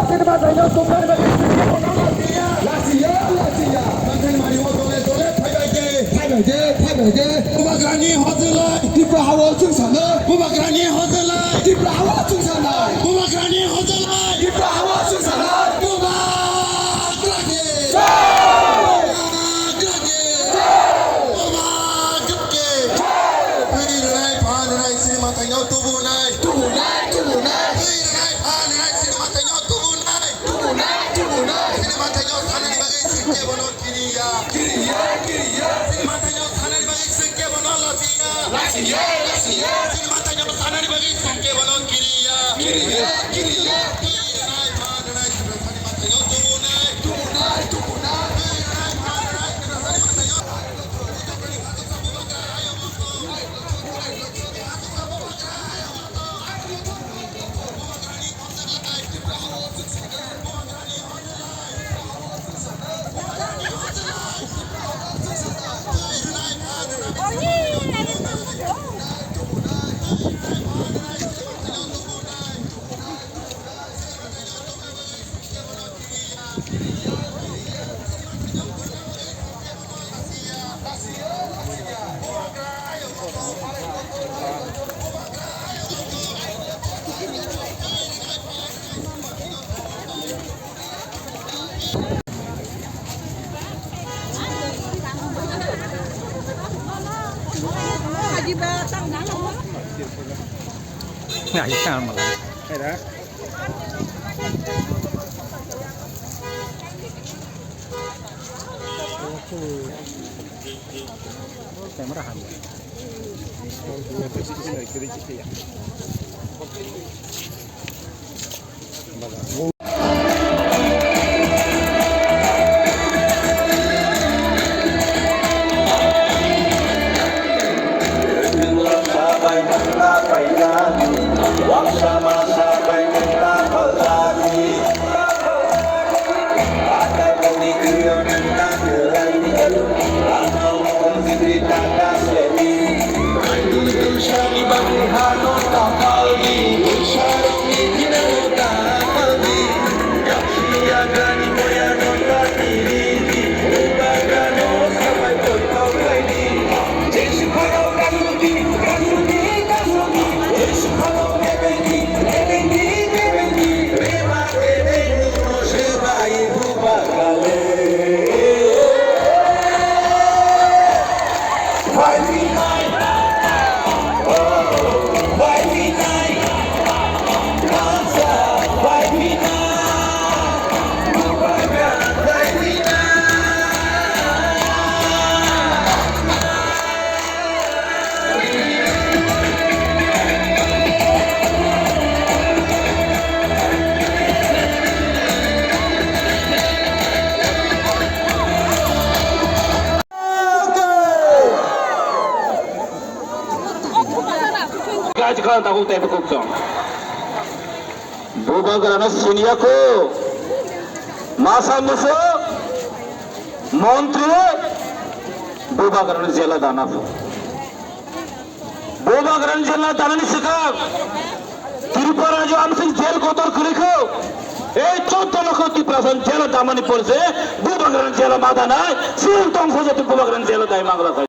Sini matanya tunggal bagi Lasia. Matanya mari dole Taipei Bubagrani Hotelai Diprahawa Chungsana Bubagrani Hotelai Diprahawa Chungsana Bubagrani Hotelai Diprahawa Chungsana Bubagrani Nggak ikan malah. Ada. Kamerahan. Kan tahu teh pekupsong. Bubagrana Suniako masa musuh Montri Bubagrana jela danafo. Bubagrana jela danani sikap. Tripura jo amsing jel kotor kuriko. 14 লক্ষ ত্রিপুরাসন জেলা দামানি পড়ছে বুবাগ্রান জেলা মাদা নাই seal তংস যে বুবাগ্রান জেলা দায় মাগলা